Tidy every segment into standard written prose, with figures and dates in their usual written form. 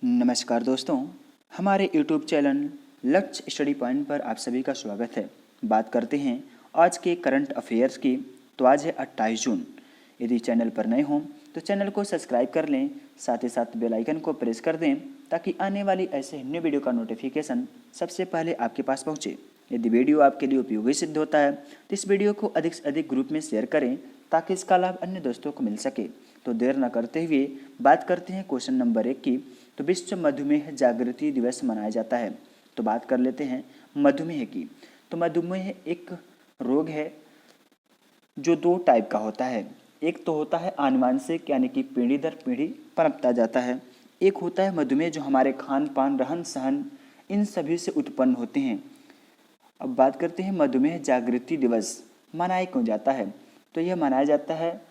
नमस्कार दोस्तों, हमारे YouTube चैनल लक्ष्य स्टडी पॉइंट पर आप सभी का स्वागत है। बात करते हैं आज के करंट अफेयर्स की। तो आज है 28 जून। यदि चैनल पर नए हों तो चैनल को सब्सक्राइब कर लें, साथ ही साथ बेल आइकन को प्रेस कर दें ताकि आने वाली ऐसे न्यू वीडियो का नोटिफिकेशन सबसे पहले आपके पास पहुँचे। यदि वीडियो आपके लिए उपयोगी सिद्ध होता है तो इस वीडियो को अधिक से अधिक ग्रुप में शेयर करें ताकि इसका लाभ अन्य दोस्तों को मिल सके। तो देर न करते हुए बात करते हैं क्वेश्चन नंबर 1 की। तो विश्व मधुमेह जागृति दिवस मनाया जाता है। तो बात कर लेते हैं मधुमेह की। तो मधुमेह एक रोग है जो 2 टाइप का होता है। एक तो होता है आनुवांशिक, यानी कि पीढ़ी दर पीढ़ी पनपता जाता है। एक होता है मधुमेह जो हमारे खान पान, रहन सहन, इन सभी से उत्पन्न होते हैं। अब बात करते हैं मधुमेह जागृति दिवस मनाया क्यों जाता है। तो यह मनाया जाता है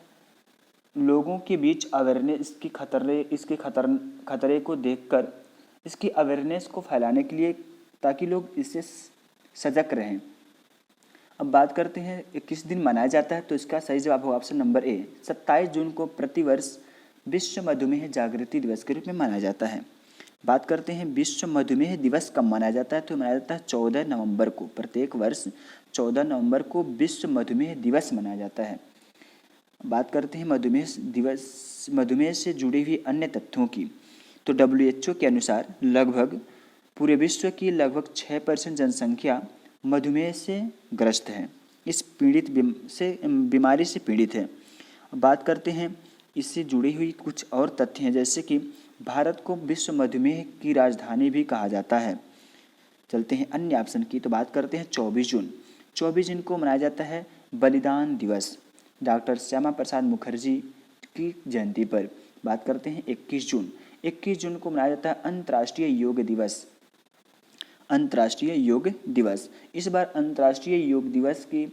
लोगों के बीच अवेयरनेस की इसके खतरे को देखकर इसकी अवेयरनेस को फैलाने के लिए, ताकि लोग इससे सजग रहें। अब बात करते हैं किस दिन मनाया जाता है। तो इसका सही जवाब होगा ऑप्शन नंबर ए, 27 जून को प्रतिवर्ष विश्व मधुमेह जागृति दिवस के रूप में मनाया जाता है। बात करते हैं विश्व मधुमेह दिवस कब मनाया जाता है। तो मनाया जाता है 14 नवंबर को। प्रत्येक वर्ष 14 नवंबर को विश्व मधुमेह दिवस मनाया जाता है। बात करते हैं मधुमेह से जुड़ी हुई अन्य तथ्यों की। तो WHO के अनुसार लगभग पूरे विश्व की लगभग 6% जनसंख्या मधुमेह से ग्रस्त है, इस बीमारी से पीड़ित है। बात करते हैं इससे जुड़ी हुई कुछ और तथ्य हैं, जैसे कि भारत को विश्व मधुमेह की राजधानी भी कहा जाता है। चलते हैं अन्य ऑप्शन की। तो बात करते हैं 24 जून। 24 जून को मनाया जाता है बलिदान दिवस, डॉक्टर श्यामा प्रसाद मुखर्जी की जयंती पर। बात करते हैं 21 जून। 21 जून को मनाया जाता है अंतर्राष्ट्रीय योग दिवस। अंतर्राष्ट्रीय योग दिवस, इस बार अंतर्राष्ट्रीय योग दिवस के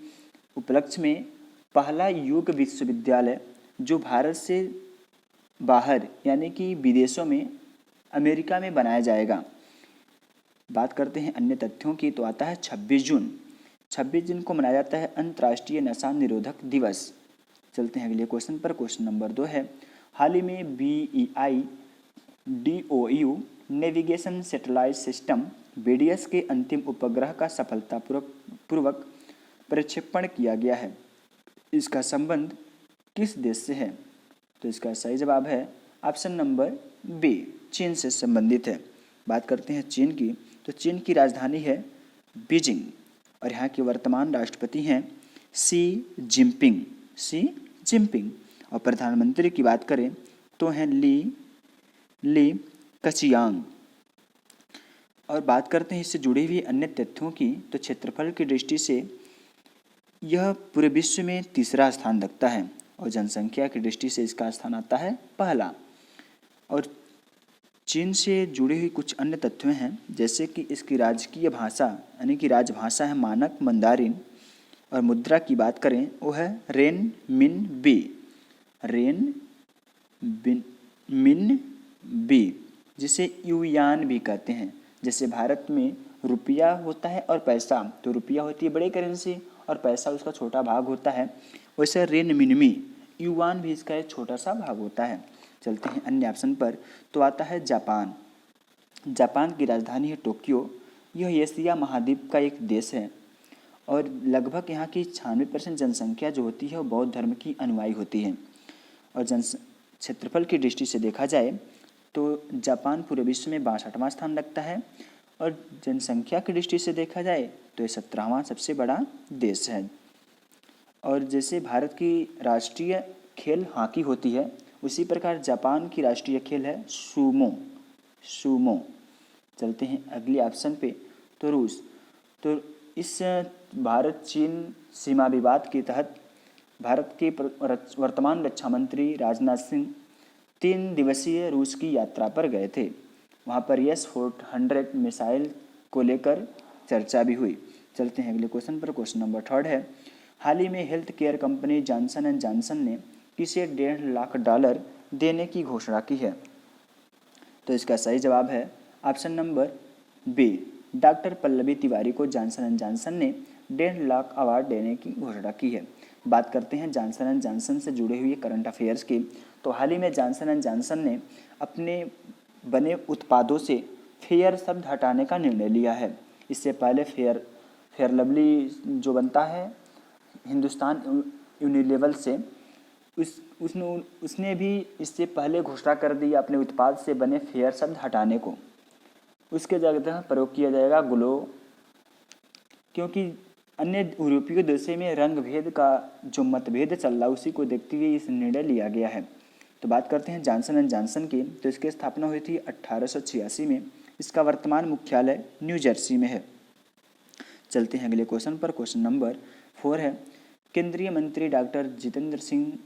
उपलक्ष्य में पहला योग विश्वविद्यालय जो भारत से बाहर, यानी कि विदेशों में, अमेरिका में बनाया जाएगा। बात करते हैं अन्य तथ्यों की। तो आता है 26 जून। 26 जून को मनाया जाता है अंतर्राष्ट्रीय नशा निरोधक दिवस। चलते हैं अगले क्वेश्चन पर। क्वेश्चन नंबर 2 है, हाल ही में BEI DOU navigation satellite system BDS के अंतिम उपग्रह का सफलतापूर्वक प्रक्षेपण किया गया है। इसका संबंध किस देश से है। तो इसका सही जवाब है ऑप्शन नंबर बी, चीन से संबंधित है। बात करते हैं चीन की। तो चीन की राजधानी है बीजिंग और यहाँ के वर्तमान राष्ट्रपति हैं शी जिनपिंग। और प्रधानमंत्री की बात करें तो हैं ली कचियांग। और बात करते हैं इससे जुड़ी हुई अन्य तथ्यों की। तो क्षेत्रफल की दृष्टि से यह पूरे विश्व में तीसरा स्थान रखता है और जनसंख्या की दृष्टि से इसका स्थान आता है पहला। और चीन से जुड़ी हुई कुछ अन्य तथ्य हैं, जैसे कि इसकी राजकीय भाषा, यानी कि राजभाषा है मानक मंदारिन। और मुद्रा की बात करें वो है रेन मिन बी, जिसे युयान भी कहते हैं। जैसे भारत में रुपया होता है और पैसा, तो रुपया होती है बड़ी करेंसी और पैसा उसका छोटा भाग होता है, वैसे रेन मिनमी युआन भी इसका एक छोटा सा भाग होता है। चलते हैं अन्य ऑप्शन पर। तो आता है जापान की राजधानी है टोक्यो। यह एशिया महाद्वीप का एक देश है और लगभग यहाँ की 96% जनसंख्या जो होती है वो बौद्ध धर्म की अनुयायी होती है। और क्षेत्रफल की दृष्टि से देखा जाए तो जापान पूरे विश्व में 62वां स्थान रखता है और जनसंख्या की दृष्टि से देखा जाए तो ये 17वां सबसे बड़ा देश है। और जैसे भारत की राष्ट्रीय खेल हॉकी होती है, उसी प्रकार जापान की राष्ट्रीय खेल है सूमो। चलते हैं अगले ऑप्शन पे। तो रूस। तो इस भारत चीन सीमा विवाद के तहत भारत के वर्तमान रक्षा मंत्री राजनाथ सिंह 3 दिवसीय रूस की यात्रा पर गए थे। वहाँ पर S-400 मिसाइल को लेकर चर्चा भी हुई। चलते हैं अगले क्वेश्चन पर। क्वेश्चन नंबर 3 है, हाल ही में health care company Johnson and Johnson ने किसे $1.5 लाख देने की घोषणा की है। तो इसका सही जवाब है option number B, doctor Pallavi Tiwari को जॉनसन एंड जॉनसन ने $1.5 लाख अवार्ड देने की घोषणा की है। बात करते हैं जॉनसन एंड जॉनसन से जुड़े हुए करंट अफेयर्स की। तो हाल ही में जॉनसन एंड जॉनसन ने अपने बने उत्पादों से फेयर शब्द हटाने का निर्णय लिया है। इससे पहले फेयर लवली जो बनता है हिंदुस्तान यूनिलीवर से, उसने भी इससे पहले घोषणा कर दी अपने उत्पाद से बने फेयर शब्द हटाने को। उसके जगह प्रयोग किया जाएगा ग्लो, क्योंकि अन्य यूरोपीय देशों में रंग भेद का जो मतभेद चल रहा उसी को देखते हुए इस निर्णय लिया गया है। तो बात करते हैं जॉनसन एंड जॉनसन की। तो इसकी स्थापना हुई थी 1886 में। इसका वर्तमान मुख्यालय न्यू जर्सी में है। चलते हैं अगले क्वेश्चन पर। क्वेश्चन नंबर 4 है, केंद्रीय मंत्री डॉक्टर जितेंद्र सिंह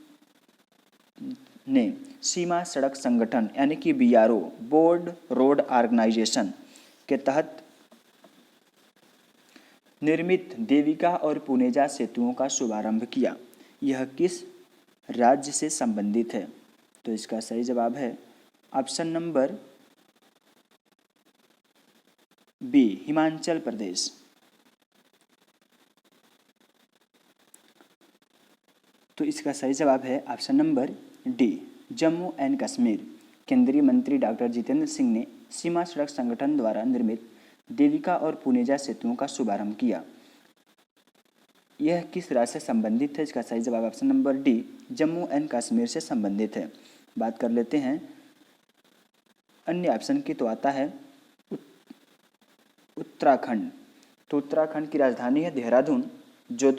ने सीमा सड़क संगठन यानी कि BRO बोर्ड रोड ऑर्गेनाइजेशन के तहत निर्मित देविका और पुनेजा सेतुओं का शुभारंभ किया। यह किस राज्य से संबंधित है? तो इसका सही जवाब है option number B, Himachal Pradesh. तो इसका सही जवाब है option number D, Jammu and Kashmir. केंद्रीय मंत्री डॉक्टर जितेंद्र सिंह ने सीमा सड़क संगठन द्वारा निर्मित देविका और पुनेजा सेतुओं का शुभारंभ किया। यह किस राज्य से संबंधित है? इसका सही जवाब option number D, Jammu and Kashmir से संबंधित है। बात कर लेते हैं अन्य ऑप्शन की। तो आता है उत्तराखंड। तो उत्तराखंड की राजधानी है देहरादून, जो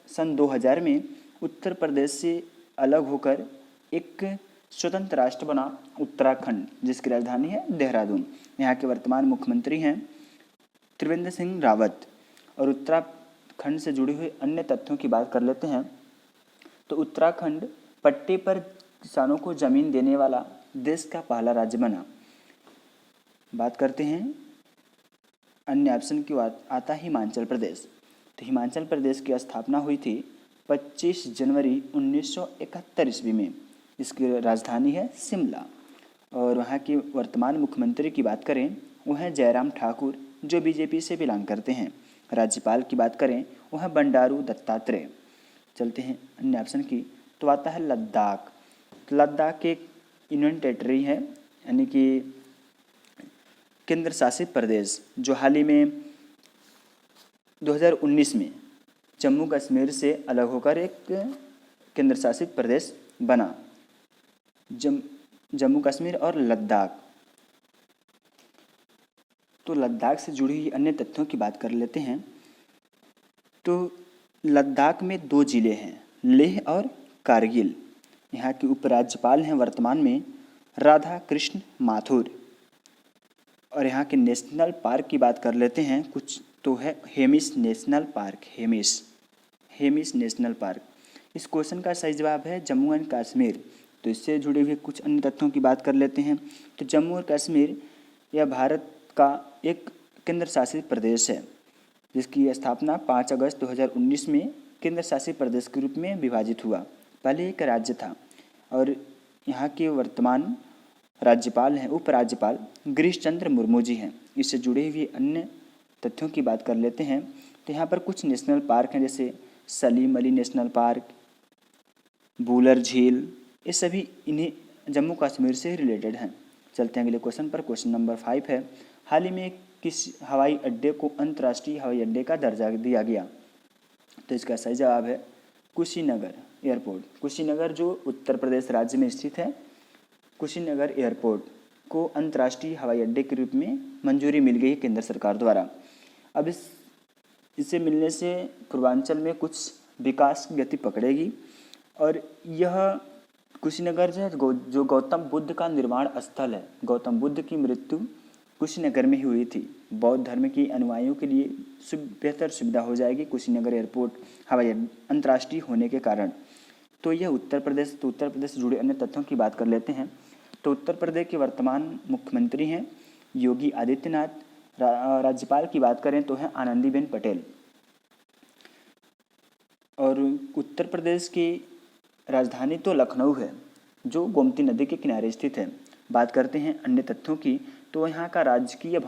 सन 2000 में उत्तर प्रदेश से अलग होकर एक स्वतंत्र राष्ट्र बना उत्तराखंड, जिसकी राजधानी है देहरादून। यहाँ के वर्तमान मुख्यमंत्री हैं त्रिवेंद्र सिंह रावत। और उत्तराखंड से जुड़े हुए अन्य तथ्यों की बात कर लेते हैं। तो उत्तराखंड पट्टे पर किसानों को जमीन देने वाला देश का पहला राज्य बना। बात करते हैं अन्य ऑप्शन की। आता है हिमाचल प्रदेश। तो हिमाचल प्रदेश की स्थापना हुई थी 25 जनवरी 1971 ईस्वी में। इसकी राजधानी है शिमला। और वहाँ के वर्तमान मुख्यमंत्री की बात करें वह हैं जयराम ठाकुर, जो बीजेपी से बिलोंग करते हैं। राज्यपाल की बात करें वह हैं बंडारू दत्तात्रेय। चलते हैं अन्य ऑप्शन की। तो आता है लद्दाख। लद्दाख एक यूनियन टेरिटरी है, यानी कि केंद्र शासित प्रदेश, जो हाल ही में 2019 में जम्मू कश्मीर से अलग होकर एक केंद्र शासित प्रदेश बना। जम्मू कश्मीर और लद्दाख। तो लद्दाख से जुड़ी हुई अन्य तथ्यों की बात कर लेते हैं। तो लद्दाख में 2 जिले हैं, लेह और कारगिल। यहाँ के उपराज्यपाल हैं वर्तमान में राधा कृष्ण माथुर। और यहाँ के नेशनल पार्क की बात कर लेते हैं कुछ। तो है Hemis national park. Hemis national park. इस क्वेश्चन का सही जवाब है जम्मू एंड कश्मीर। तो इससे जुड़े हुए कुछ अन्य तथ्यों की बात कर लेते हैं। तो जम्मू और कश्मीर यह भारत का एक केंद्र शासित प्रदेश है, जिसकी स्थापना 5 अगस्त 2019 में केंद्र शासित प्रदेश के रूप में विभाजित हुआ। पहले एक राज्य था। और यहाँ के वर्तमान राज्यपाल हैं उपराज्यपाल गिरीश चंद्र मुर्मू जी हैं। इससे जुड़े हुए अन्य तथ्यों की बात कर लेते हैं। तो यहाँ पर कुछ नेशनल पार्क हैं, जैसे सलीम अली नेशनल पार्क, बूलर झील, ये सभी इन्हीं जम्मू कश्मीर से रिलेटेड हैं। चलते हैं अगले क्वेश्चन पर। क्वेश्चन नंबर 5 है, हाल ही में किस हवाई अड्डे को अंतर्राष्ट्रीय हवाई अड्डे का दर्जा दिया गया? तो इसका सही जवाब है कुशीनगर एयरपोर्ट। कुशीनगर जो उत्तर प्रदेश राज्य में स्थित है, कुशीनगर एयरपोर्ट को अंतर्राष्ट्रीय हवाई अड्डे के रूप में मंजूरी मिल गई है केंद्र सरकार द्वारा। अब इसे मिलने से पूर्वांचल में कुछ विकास की गति पकड़ेगी। और यह कुशीनगर जो गौतम बुद्ध का निर्माण स्थल है, गौतम बुद्ध की मृत्यु कुशीनगर में ही हुई थी। बौद्ध धर्म के अनुयायियों के लिए बेहतर सुविधा हो जाएगी कुशीनगर एयरपोर्ट हवाई अंतर्राष्ट्रीय होने के कारण। तो यह उत्तर प्रदेश से जुड़े अन्य तथ्यों की बात कर लेते हैं। तो उत्तर प्रदेश के वर्तमान मुख्यमंत्री हैं योगी आदित्यनाथ। राज्यपाल की बात करें तो है आनंदीबेन पटेल। और उत्तर प्रदेश की राजधानी तो लखनऊ है, जो गोमती नदी के किनारे स्थित है। बात करते हैं अन्य तथ्यों की। तो यहाँ का राजकीय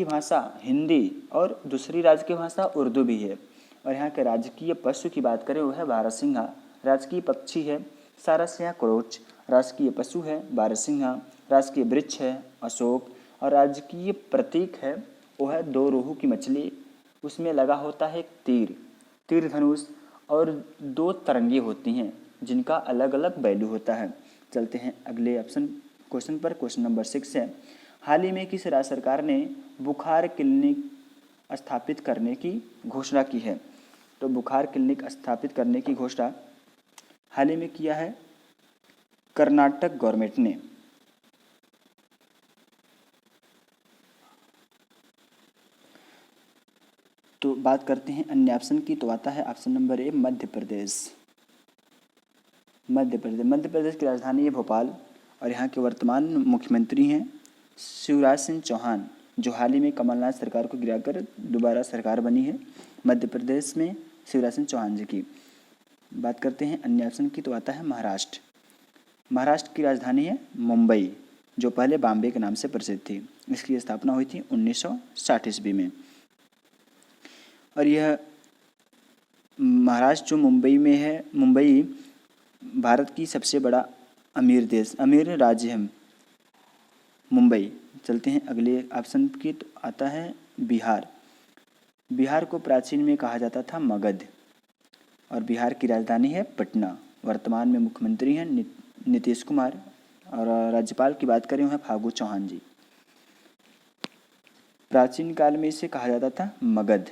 भाषा हिंदी और दूसरी राजकीय भाषा उर्दू भी है। और यहाँ के राजकीय पशु की बात करें वो है बारहसिंघा। राजकीय पक्षी है सारसिया क्रोच। राजकीय पशु है बारहसिंघा। राजकीय वृक्ष है अशोक, और राजकीय प्रतीक है वो है 2 रोहू की मछली, उसमें लगा होता है एक तीर धनुष, और 2 तरंगे होती हैं जिनका अलग अलग वैल्यू होता है। चलते हैं अगले क्वेश्चन पर। क्वेश्चन नंबर 6 है, हाल ही में किस राज्य सरकार ने बुखार क्लिनिक स्थापित करने की घोषणा की है? तो बुखार क्लिनिक स्थापित करने की घोषणा हाल ही में किया है कर्नाटक गवर्नमेंट ने। तो बात करते हैं अन्य ऑप्शन की, तो आता है option number A Madhya Pradesh. Madhya Pradesh की राजधानी है भोपाल, और यहाँ के वर्तमान मुख्यमंत्री हैं शिवराज सिंह चौहान, जो हाल ही में कमलनाथ सरकार को गिराकर दोबारा सरकार बनी है मध्य प्रदेश में शिवराज सिंह चौहान जी की। बात करते हैं अन्य ऑप्शन की, तो आता है महाराष्ट्र की राजधानी है मुंबई, जो पहले बॉम्बे के नाम से प्रसिद्ध थी। इसकी स्थापना हुई थी 1960 ईस्वी में। और यह महाराष्ट्र जो मुंबई में है, मुंबई भारत की सबसे बड़ा अमीर राज्य है मुंबई। चलते हैं अगले ऑप्शन की, तो आता है बिहार को प्राचीन में कहा जाता था मगध, और बिहार की राजधानी है पटना। वर्तमान में मुख्यमंत्री हैं नीतीश कुमार, और राज्यपाल की बात करें वो है फागू चौहान जी। प्राचीन काल में इसे कहा जाता था मगध,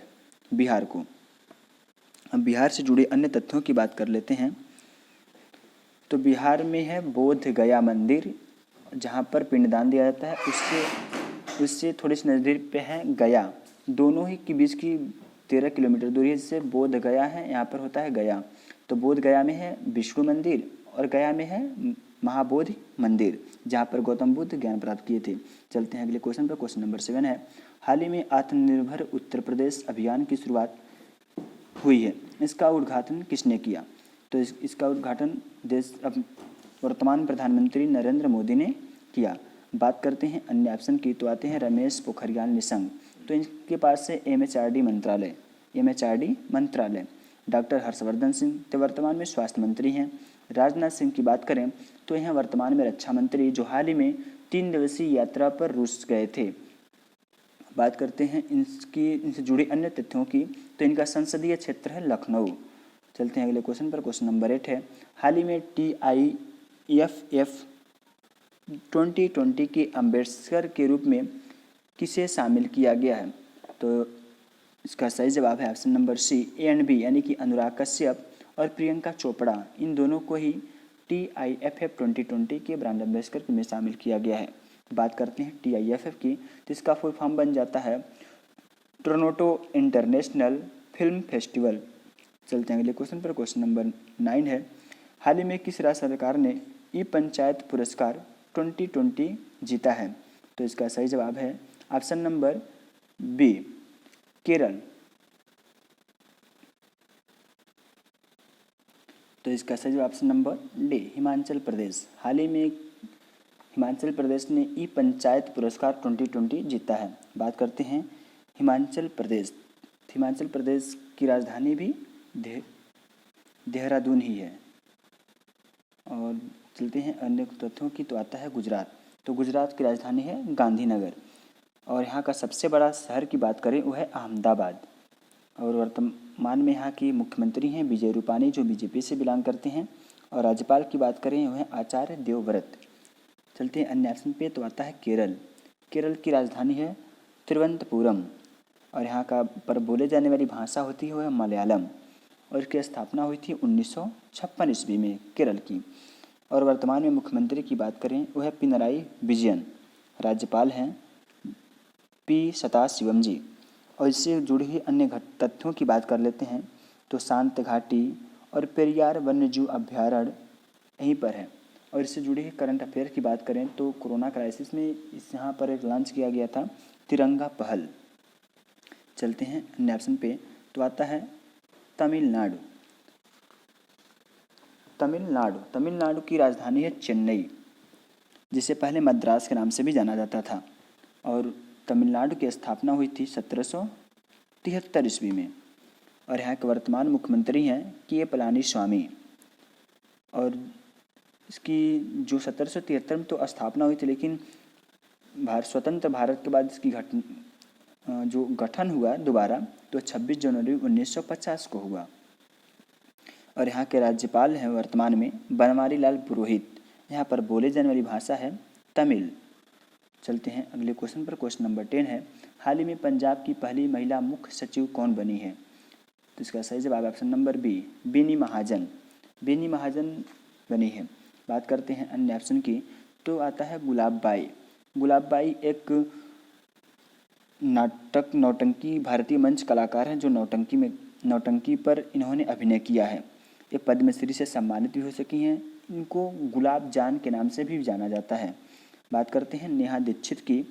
बिहार को। अब बिहार से जुड़े अन्य तथ्यों की बात कर लेते हैं। तो बिहार में है बोध गया मंदिर, जहाँ पर पिंडदान दिया जाता है। उससे थोड़ी सी नज़दीक पे है गया, दोनों ही के बीच की 13 किलोमीटर दूरी है, जिससे बोध गया है, यहाँ पर होता है गया। तो बोध गया में है विष्णु मंदिर, और गया में है महाबोधि मंदिर, जहाँ पर गौतम बुद्ध ज्ञान प्राप्त किए थे। चलते हैं अगले क्वेश्चन पर। क्वेश्चन नंबर 7 है, हाल ही में आत्मनिर्भर उत्तर प्रदेश अभियान की शुरुआत हुई है, इसका उद्घाटन किसने किया? तो इसका उद्घाटन वर्तमान प्रधानमंत्री नरेंद्र मोदी ने किया। बात करते हैं अन्य ऑप्शन की, तो आते हैं रमेश पोखरियाल निशंक, तो इनके पास से MHRD मंत्रालय। डॉक्टर हर्षवर्धन सिंह तो वर्तमान में स्वास्थ्य मंत्री हैं। राजनाथ सिंह की बात करें तो यह वर्तमान में रक्षा मंत्री, जो हाल ही में 3 दिवसीय यात्रा पर रूस गए थे। बात करते हैं इनसे जुड़ी अन्य तथ्यों की, तो इनका संसदीय क्षेत्र है लखनऊ। चलते हैं अगले क्वेश्चन पर। क्वेश्चन नंबर 8 है, हाल ही में TIFF 2020 के अम्बेसडर के रूप में किसे शामिल किया गया है? तो इसका सही जवाब है option number C A and B, यानी कि अनुराग कश्यप और प्रियंका चोपड़ा, इन दोनों को ही TIFF 2020 के ब्रांड एम्बेसडर में शामिल किया गया है। बात करते हैं TIFF की, तो इसका फुल फॉर्म बन जाता है टोरंटो इंटरनेशनल फिल्म फेस्टिवल। चलते हैं अगले क्वेश्चन पर। क्वेश्चन नंबर 9 है, हाल ही में किस राज्य सरकार ने पंचायत पुरस्कार 2020 जीता है? तो इसका सही जवाब है ऑप्शन नंबर बी केरल। तो इसका सही जवाब option number D Himachal Pradesh. हाल ही में हिमाचल प्रदेश ने पंचायत पुरस्कार 2020 जीता है। बात करते हैं हिमाचल प्रदेश की राजधानी भी देहरादून ही है। और चलते हैं अन्य तथ्यों की, तो आता है गुजरात। तो गुजरात की राजधानी है गांधीनगर, और यहाँ का सबसे बड़ा शहर की बात करें वो है अहमदाबाद। और वर्तमान में यहाँ की मुख्यमंत्री हैं विजय रूपानी, जो BJP से बिलोंग करते हैं। और राज्यपाल की बात करें वो है आचार्य देवव्रत। चलते हैं अन्य ऑप्शन पे, तो आता है केरल की राजधानी है तिरुवनंतपुरम, और यहाँ का पर बोले जाने वाली भाषा होती है वह मलयालम, और इसकी स्थापना हुई थी 1956 ईस्वी में केरल की। और वर्तमान में मुख्यमंत्री की बात करें वह है पिनराई विजयन। राज्यपाल हैं P सदाशिवम जी। और इससे जुड़ी हुई अन्य तथ्यों की बात कर लेते हैं, तो शांत घाटी और पेरियार वन्यजीव अभ्यारण्य यहीं पर है। और इससे जुड़ी हुई करंट अफेयर की बात करें तो कोरोना क्राइसिस में यहाँ पर एक लॉन्च किया गया था तिरंगा पहल। चलते हैं अन्य ऑप्शन पे, तो आता है तमिलनाडु की राजधानी है चेन्नई, जिसे पहले मद्रास के नाम से भी जाना जाता था। और तमिलनाडु की स्थापना हुई थी 1773 ईस्वी में। और यहाँ के वर्तमान मुख्यमंत्री हैं के पलानी स्वामी। और इसकी जो 1773 में तो स्थापना हुई थी, लेकिन स्वतंत्र भारत के बाद इसकी जो गठन हुआ दोबारा तो 26 जनवरी 1950 को हुआ। और यहाँ के राज्यपाल हैं वर्तमान में बनवारी लाल पुरोहित। यहाँ पर बोले जाने वाली भाषा है तमिल। चलते हैं अगले क्वेश्चन पर। क्वेश्चन नंबर 10 है, हाल ही में पंजाब की पहली महिला मुख्य सचिव कौन बनी है? तो इसका सही जवाब ऑप्शन नंबर बी, बेनी महाजन। बेनी महाजन बनी है। बात करते हैं अन्य ऑप्शन की, तो आता है गुलाब बाई। गुलाब बाई एक नौटंकी भारतीय मंच कलाकार हैं जो नौटंकी पर इन्होंने अभिनय किया है। ये पद्मश्री से सम्मानित भी हो सकी हैं। इनको गुलाब जान के नाम से भी जाना जाता है। बात करते हैं नेहा दीक्षित की,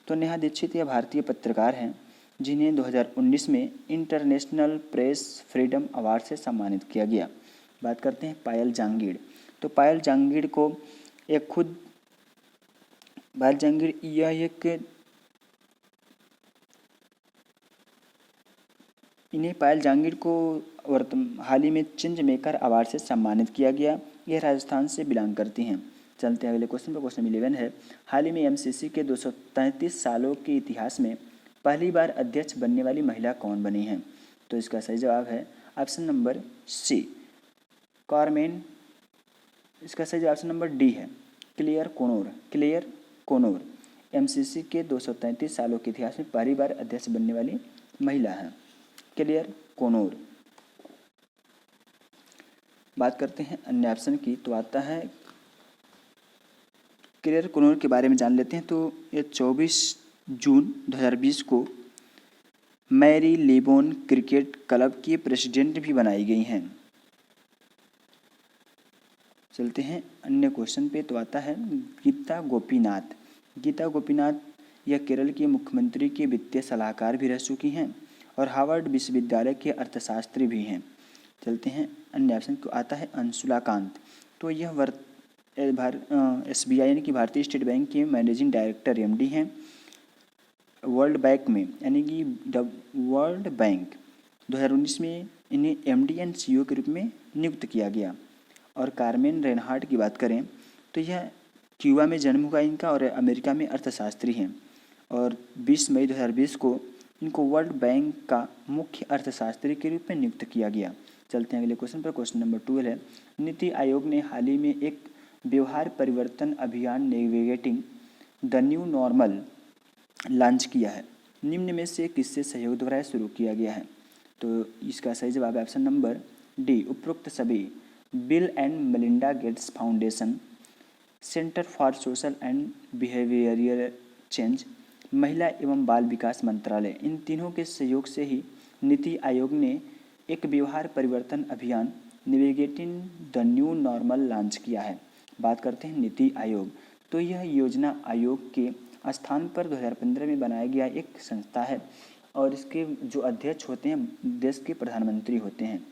तो नेहा दीक्षित यह भारतीय पत्रकार हैं जिन्हें 2019 में इंटरनेशनल प्रेस फ्रीडम अवार्ड से सम्मानित किया गया। बात करते हैं पायल जांगीड़, तो पायल जांगीड़ को पायल जांगीड़ को हाल ही में चेंज मेकर अवार्ड से सम्मानित किया गया। यह राजस्थान से बिलोंग करती हैं। चलते हैं अगले क्वेश्चन पर। क्वेश्चन 11 है, हाल ही में एमसीसी के 233 सालों के इतिहास में पहली बार अध्यक्ष बनने वाली महिला कौन बनी है? तो इसका सही जवाब है ऑप्शन नंबर सी, कार्मेन। इसका सही जवाब ऑप्शन नंबर डी है, क्लेयर कोनोर। एमसीसी के 233 सालों के इतिहास में पहली बार अध्यक्ष बनने वाली महिला है क्लेयर कोनोर। बात करते हैं अन्य ऑप्शन की, तो आता है क्लेयर कोनोर के बारे में जान लेते हैं। तो ये 24 जून 2020 को मैरी लेबोन क्रिकेट क्लब की प्रेसिडेंट भी बनाई गई हैं। चलते हैं अन्य क्वेश्चन पे, तो आता है गीता गोपीनाथ यह केरल के मुख्यमंत्री के वित्तीय सलाहकार भी रह चुकी हैं और हार्वर्ड विश्वविद्यालय के अर्थशास्त्री भी हैं। चलते हैं अन्य ऑप्शन को, आता है अंशुला कांत, तो यह SBI यानी कि भारतीय स्टेट बैंक के मैनेजिंग डायरेक्टर MD हैं वर्ल्ड बैंक में, यानी कि वर्ल्ड बैंक 2019 में इन्हें MD एंड CEO के रूप में नियुक्त किया गया। और कार्मेन रेनहार्ट की बात करें तो यह क्यूबा में जन्म हुआ इनका और अमेरिका में अर्थशास्त्री हैं और 20 मई 2020 को इनको वर्ल्ड बैंक का मुख्य अर्थशास्त्री के रूप में नियुक्त किया गया। चलते हैं अगले क्वेश्चन पर। क्वेश्चन नंबर 12 है, नीति आयोग ने हाल ही में एक व्यवहार परिवर्तन अभियान navigating the new normal launch किया है। निम्न में से किससे सहयोग द्वारा शुरू किया गया है? तो इसका सही जवाब है ऑप्शन नंबर डी, उपरोक्त सभी bill and Melinda Gates foundation, centre for social and behavioural change, महिला एवं बाल विकास मंत्रालय, इन तीनों के सहयोग से ही नीति आयोग ने एक व्यवहार परिवर्तन अभियान navigating the new normal launch किया है। बात करते हैं नीति आयोग, तो यह योजना आयोग के स्थान पर 2015 में बनाया गया एक संस्था है और इसके जो अध्यक्ष होते हैं देश के प्रधानमंत्री होते हैं।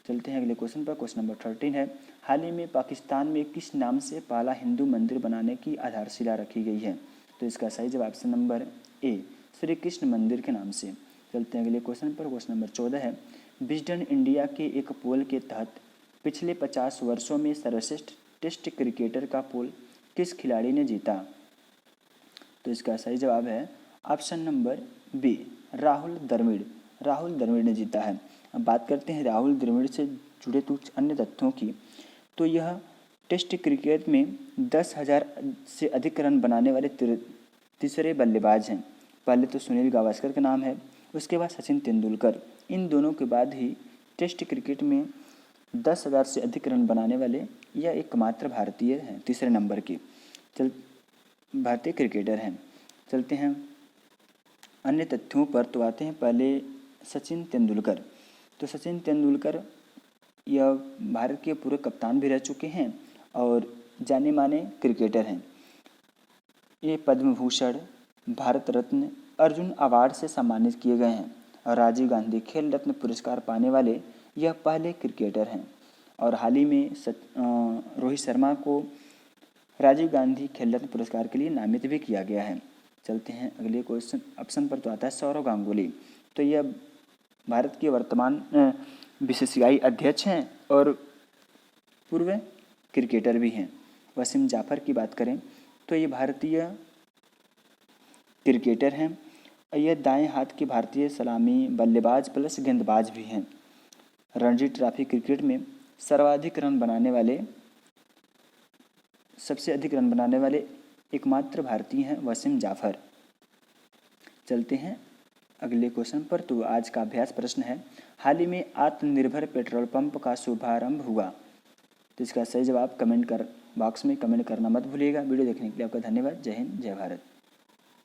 चलते हैं अगले क्वेश्चन पर। क्वेश्चन नंबर 13 है, हाल ही में पाकिस्तान में किस नाम से पहला हिंदू मंदिर बनाने की आधारशिला रखी गई है? तो इसका सही जवाब option number A, Shri Krishna मंदिर के नाम से। चलते हैं अगले क्वेश्चन पर। क्वेश्चन नंबर 14 है, विजडन इंडिया के एक पोल के तहत पिछले 50 वर्षों में सर्वश्रेष्ठ टेस्ट क्रिकेटर का पोल किस खिलाड़ी ने जीता? तो इसका सही जवाब है option number B, Rahul Dravid ने जीता है। अब बात करते हैं राहुल द्रविड़ से जुड़े कुछ अन्य तथ्यों की, तो यह टेस्ट क्रिकेट में 10,000 से अधिक रन बनाने वाले तीसरे बल्लेबाज हैं। पहले तो सुनील गावस्कर का नाम है, उसके बाद सचिन तेंदुलकर, इन दोनों के बाद ही टेस्ट क्रिकेट में 10,000 से अधिक रन बनाने वाले यह एकमात्र भारतीय हैं, तीसरे नंबर के भारतीय क्रिकेटर हैं। चलते हैं अन्य तथ्यों पर, तो आते हैं पहले सचिन तेंदुलकर। तो सचिन तेंदुलकर यह भारत के पूर्व कप्तान भी रह चुके हैं और जाने माने क्रिकेटर हैं। ये पद्म भूषण, भारत रत्न, अर्जुन अवार्ड से सम्मानित किए गए हैं और राजीव गांधी खेल रत्न पुरस्कार पाने वाले यह पहले क्रिकेटर हैं। और हाल ही में रोहित शर्मा को राजीव गांधी खेल रत्न पुरस्कार के लिए नामित भी किया गया है। चलते हैं अगले क्वेश्चन ऑप्शन पर, तो आता है सौरव गांगुली। तो यह भारत के वर्तमान BCCI अध्यक्ष हैं और पूर्व क्रिकेटर भी हैं। वसीम जाफ़र की बात करें तो ये भारतीय क्रिकेटर हैं और ये दाएं हाथ के भारतीय सलामी बल्लेबाज प्लस गेंदबाज भी हैं। रणजी ट्रॉफी क्रिकेट में सबसे अधिक रन बनाने वाले एकमात्र भारतीय हैं वसीम जाफ़र। चलते हैं अगले क्वेश्चन पर। तो आज का अभ्यास प्रश्न है, हाल ही में आत्मनिर्भर पेट्रोल पंप का शुभारंभ हुआ। तो इसका सही जवाब कमेंट बॉक्स में कमेंट करना मत भूलिएगा। वीडियो देखने के लिए आपका धन्यवाद। जय हिंद, जय भारत।